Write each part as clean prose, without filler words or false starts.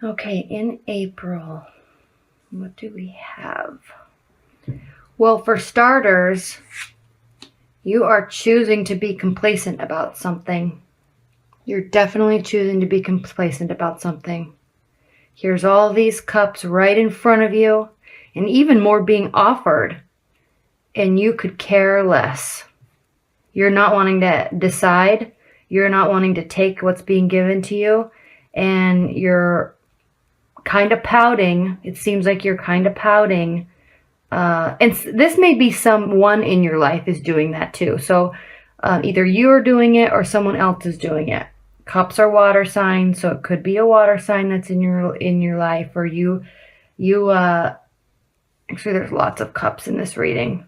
Okay, in April, what do we have? Well, for starters, you are choosing to be complacent about something. You're definitely choosing to be complacent about something. Here's all these cups right in front of you, and even more being offered, and you could care less. You're not wanting to decide. You're not wanting to take what's being given to you, and you're kind of pouting. It seems like you're kind of pouting. And this may be someone in your life is doing that too. So either you are doing it or someone else is doing it. Cups are water signs, so it could be a water sign that's in your life, or you actually there's lots of cups in this reading.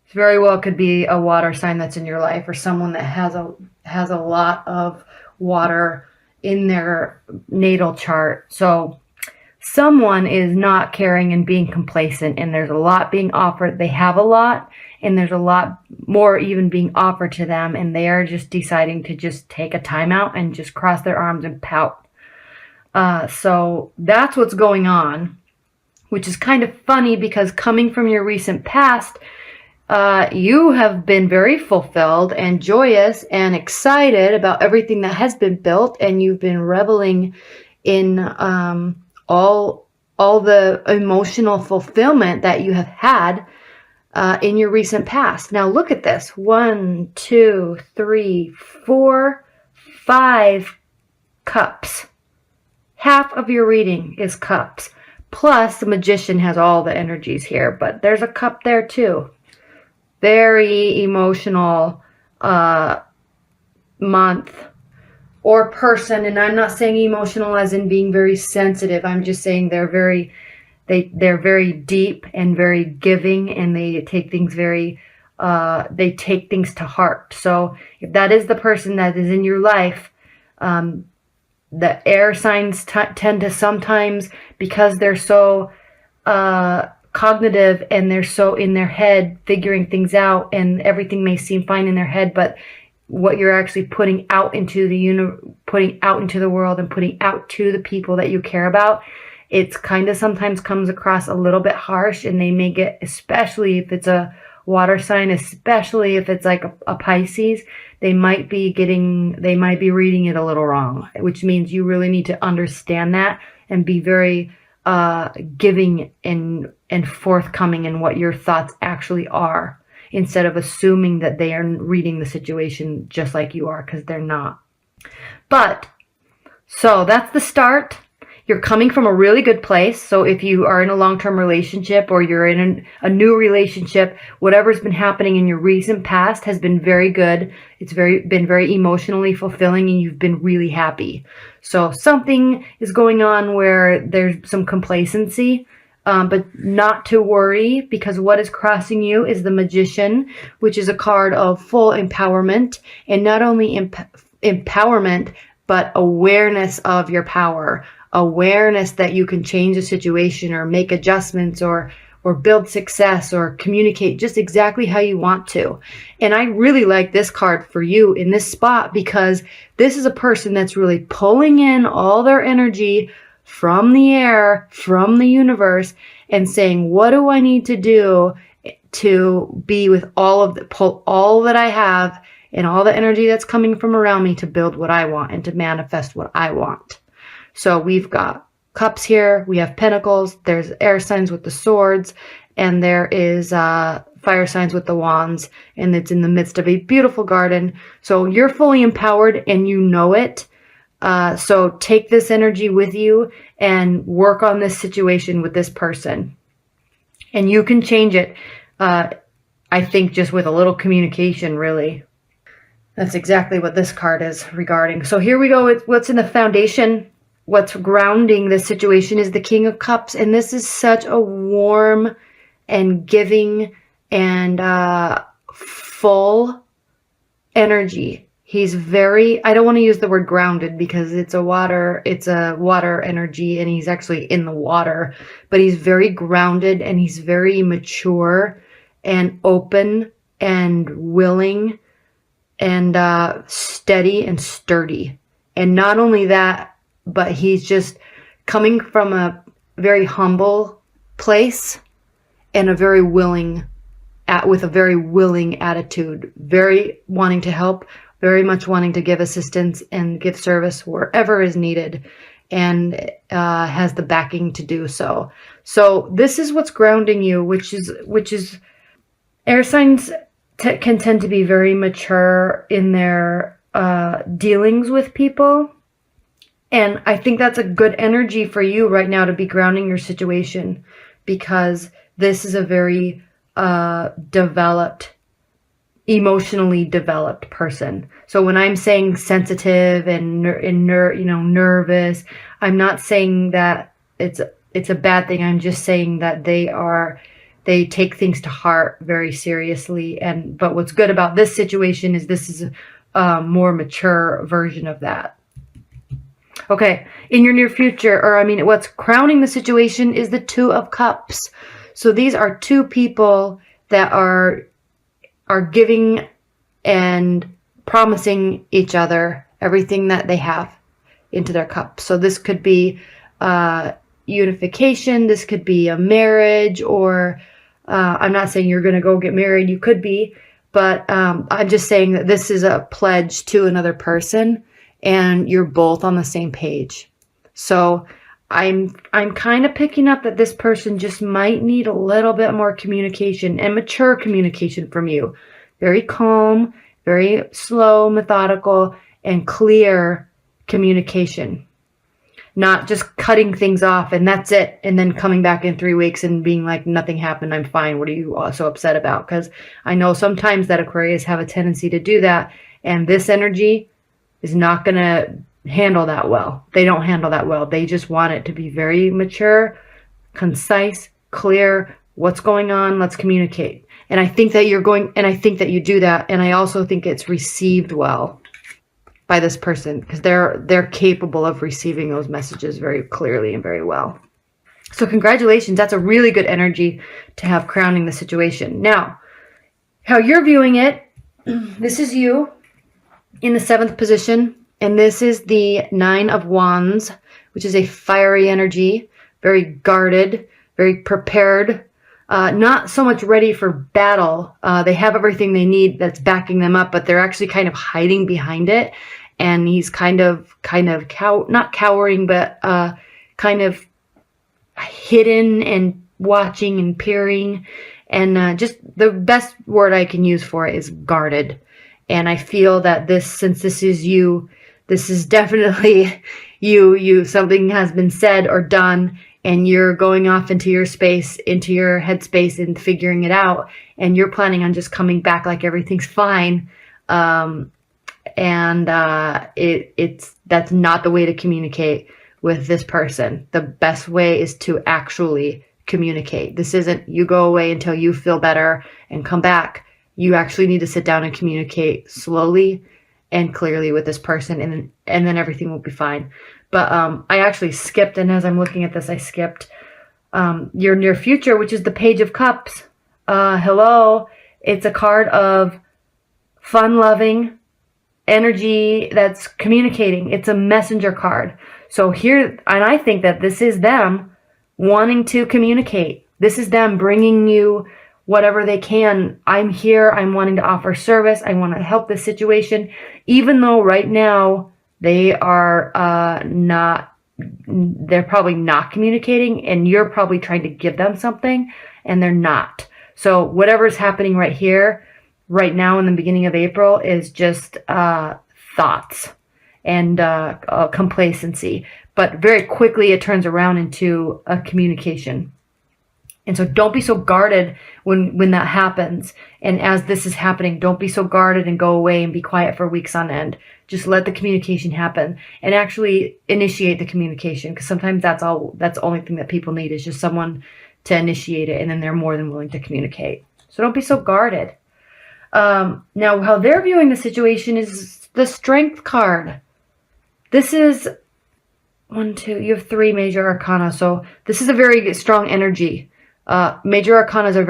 It very well could be a water sign that's in your life, or someone that has a lot of water in their natal chart. So someone is not caring and being complacent, and there's a lot being offered. They have a lot, and there's a lot more even being offered to them, and they are just deciding to just take a timeout and just cross their arms and pout. So that's what's going on, which is kind of funny because coming from your recent past, you have been very fulfilled and joyous and excited about everything that has been built, and you've been reveling in all the emotional fulfillment that you have had in your recent past. Now look at this. 1, 2, 3, 4, 5 cups. Half of your reading is cups. Plus the Magician has all the energies here, but there's a cup there too. Very emotional month or person, and I'm not saying emotional as in being very sensitive. I'm just saying they're very deep and very giving, and they take things they take things to heart. So if that is the person that is in your life, the air signs tend to sometimes, because they're so cognitive and they're so in their head figuring things out, and everything may seem fine in their head, but what you're actually putting out into the world and putting out to the people that you care about, it's kind of sometimes comes across a little bit harsh, and they may get, especially if it's a water sign, especially if it's like a Pisces, they might be reading it a little wrong, which means you really need to understand that and be very giving and forthcoming in what your thoughts actually are, instead of assuming that they are reading the situation just like you are, because they're not. But so that's the start. You're coming from a really good place. So if you are in a long-term relationship, or you're in a new relationship, whatever's been happening in your recent past has been very good. It's been very emotionally fulfilling, and you've been really happy. So something is going on where there's some complacency, but not to worry, because what is crossing you is the Magician, which is a card of full empowerment, and not only empowerment, but awareness of your power. Awareness that you can change a situation, or make adjustments, or build success, or communicate just exactly how you want to. And I really like this card for you in this spot, because this is a person that's really pulling in all their energy from the air, from the universe, and saying, what do I need to do to be with pull all that I have and all the energy that's coming from around me to build what I want and to manifest what I want. So we've got cups here, we have pentacles, there's air signs with the swords, and there is fire signs with the wands, and it's in the midst of a beautiful garden. So you're fully empowered, and you know it. So take this energy with you and work on this situation with this person. And you can change it, I think, just with a little communication, really. That's exactly what this card is regarding. So here we go with what's in the foundation. What's grounding this situation is the King of Cups. And this is such a warm and giving and full energy. He's very, I don't want to use the word grounded, because it's a water energy, and he's actually in the water, but he's very grounded, and he's very mature and open and willing and steady and sturdy. And not only that, but he's just coming from a very humble place and a very willing, with a very willing attitude, very wanting to help, very much wanting to give assistance and give service wherever is needed, and has the backing to do so. So this is what's grounding you, which is air signs can tend to be very mature in their dealings with people. And I think that's a good energy for you right now to be grounding your situation, because this is a very emotionally developed person. So when I'm saying sensitive and nervous, I'm not saying that it's a bad thing. I'm just saying that they take things to heart very seriously. But what's good about this situation is this is a more mature version of that. Okay, in your near future, what's crowning the situation is the Two of Cups. So these are two people that are giving and promising each other everything that they have into their cup. So this could be unification, this could be a marriage, or I'm not saying you're going to go get married, you could be, but I'm just saying that this is a pledge to another person, and you're both on the same page. So I'm kind of picking up that this person just might need a little bit more communication, and mature communication from you. Very calm, very slow, methodical, and clear communication. Not just cutting things off and that's it, and then coming back in 3 weeks and being like, nothing happened, I'm fine, what are you so upset about? Because I know sometimes that Aquarius have a tendency to do that, and this energy is not going to handle that well. They don't handle that well. They just want it to be very mature, concise, clear. What's going on? Let's communicate. And I think that I think that you do that. And I also think it's received well by this person, because they're capable of receiving those messages very clearly and very well. So congratulations. That's a really good energy to have crowning the situation. Now, how you're viewing it, this is you in the 7th position. And this is the 9 of Wands, which is a fiery energy, very guarded, very prepared, not so much ready for battle. They have everything they need that's backing them up, but they're actually kind of hiding behind it. And he's not cowering, but kind of hidden and watching and peering. And just the best word I can use for it is guarded. And I feel that since this is you, this is definitely you. Something has been said or done, and you're going off into your space, into your headspace, and figuring it out. And you're planning on just coming back like everything's fine. That's not the way to communicate with this person. The best way is to actually communicate. This isn't you go away until you feel better and come back. You actually need to sit down and communicate slowly and clearly with this person, and then everything will be fine. But I actually skipped, and as I'm looking at this, I skipped your near future, which is the Page of Cups. Hello. It's a card of fun-loving energy that's communicating. It's a messenger card. So here, and I think that this is them wanting to communicate. This is them bringing you whatever they can. I'm here. I'm wanting to offer service. I want to help this situation, even though right now they are they're probably not communicating, and you're probably trying to give them something and they're not. So whatever's happening right here, right now in the beginning of April, is just thoughts and complacency. But very quickly it turns around into a communication. And so don't be so guarded when that happens. And as this is happening, don't be so guarded and go away and be quiet for weeks on end. Just let the communication happen and actually initiate the communication, because sometimes that's the only thing that people need is just someone to initiate it, and then they're more than willing to communicate. So don't be so guarded. Now, how they're viewing the situation is the Strength card. This is you have 3 major arcana. So this is a very strong energy. Major arcanas are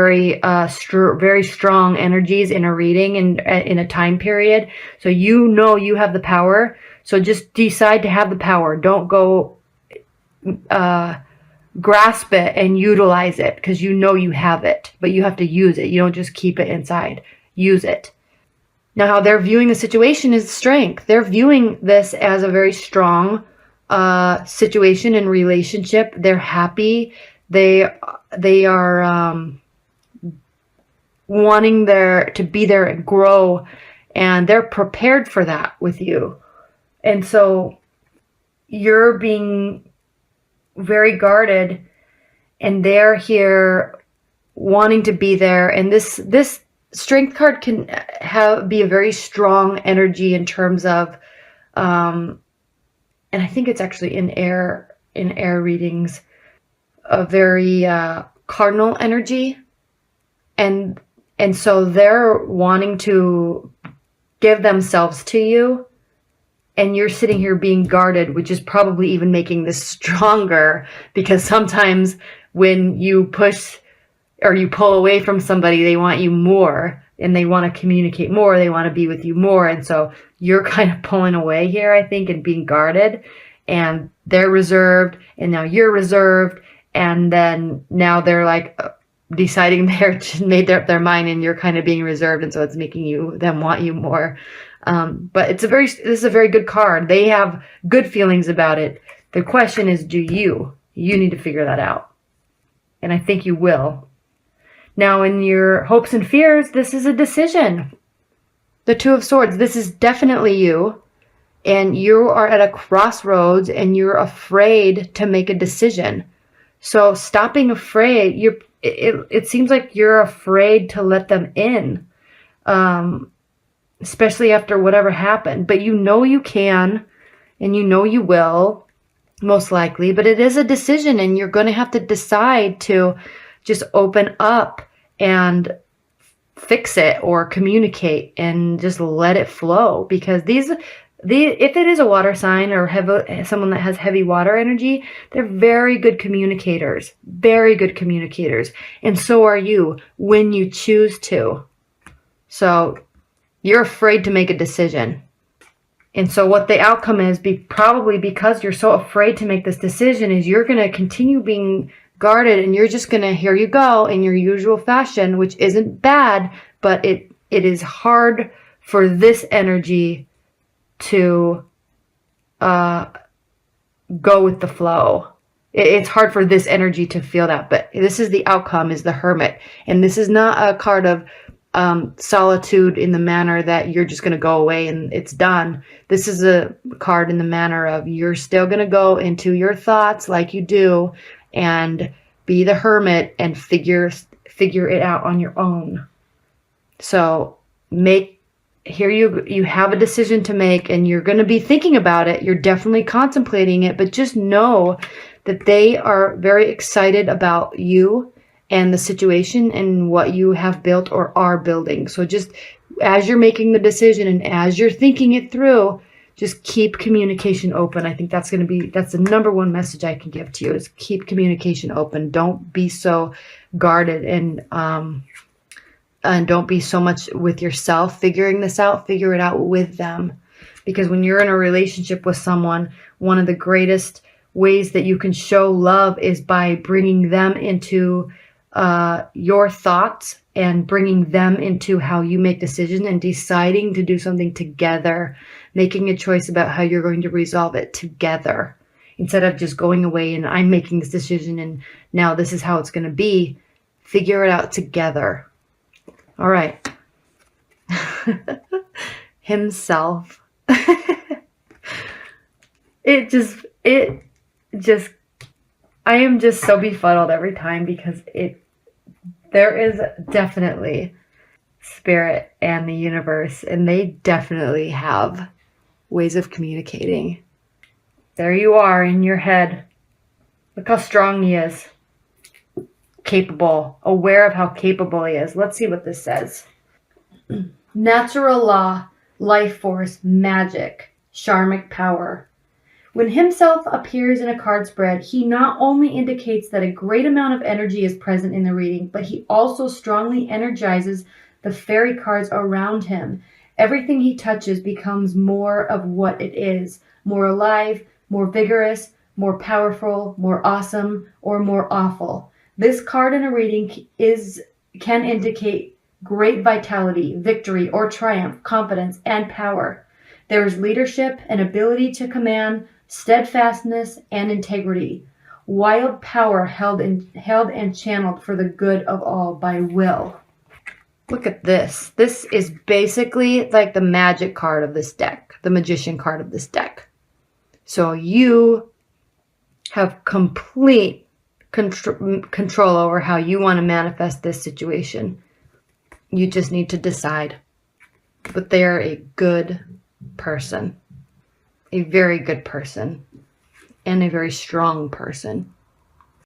very strong energies in a reading and in a time period. So you have the power. So just decide to have the power. Don't go grasp it and utilize it, because you know you have it, but you have to use it. You don't just keep it inside. Use it. Now, how they're viewing the situation is strength. They're viewing this as a very strong situation and relationship. They're happy. They are wanting to be there and grow, and they're prepared for that with you. And so you're being very guarded, and they're here wanting to be there. And this strength card can be a very strong energy in terms of and I think it's actually in air readings, a very cardinal energy. And so they're wanting to give themselves to you, and you're sitting here being guarded, which is probably even making this stronger, because sometimes when you push or you pull away from somebody, they want you more, and they want to communicate more. They want to be with you more. And so you're kind of pulling away here, I think, and being guarded, and they're reserved, and now you're reserved. And then now they're like deciding they're made up their mind, and you're kind of being reserved. And so it's making them want you more. But this is a very good card. They have good feelings about it. The question is, you need to figure that out. And I think you will. Now, in your hopes and fears, this is a decision. The Two of Swords, this is definitely you. And you are at a crossroads, and you're afraid to make a decision. So stop being afraid. It seems like you're afraid to let them in. Especially after whatever happened. But you know you can, and you know you will, most likely. But it is a decision, and you're going to have to decide to just open up and fix it, or communicate and just let it flow. Because if it is a water sign or someone that has heavy water energy, they're very good communicators. Very good communicators. And so are you, when you choose to. So you're afraid to make a decision. And so what the outcome is, probably because you're so afraid to make this decision, is you're going to continue being guarded, and you're just going to, here you go, in your usual fashion, which isn't bad, but it is hard for this energy to go with the flow. It's hard for this energy to feel that, but this is the outcome, is the Hermit. And this is not a card of solitude in the manner that you're just going to go away and it's done. This is a card in the manner of you're still going to go into your thoughts like you do, and be the Hermit and figure it out on your own. So here you have a decision to make, and you're going to be thinking about it. You're definitely contemplating it, but just know that they are very excited about you and the situation and what you have built or are building. So just as you're making the decision and as you're thinking it through, just keep communication open. I think that's the number one message I can give to you, is keep communication open. Don't be so guarded, and don't be so much with yourself figuring this out. Figure it out with them. Because when you're in a relationship with someone, one of the greatest ways that you can show love is by bringing them into your thoughts, and bringing them into how you make decisions, and deciding to do something together, making a choice about how you're going to resolve it together, instead of just going away and I'm making this decision and now this is how it's going to be. Figure it out together. All right. Himself. It just, I am just so befuddled every time, because there is definitely spirit and the universe, and they definitely have ways of communicating. There you are in your head. Look how strong he is. Capable. Aware of how capable he is. Let's see what this says. Natural law, life force, magic, charmic power. When himself appears in a card spread, he not only indicates that a great amount of energy is present in the reading, but he also strongly energizes the fairy cards around him. Everything he touches becomes more of what it is, more alive, more vigorous, more powerful, more awesome, or more awful. This card in a reading can indicate great vitality, victory, or triumph, confidence, and power. There is leadership and ability to command, steadfastness, and integrity. Wild power held and channeled for the good of all by will. Look at this. This is basically like the magic card of this deck, the magician card of this deck. So you have complete control over how you want to manifest this situation. You just need to decide. But they are a good person, a very good person, and a very strong person.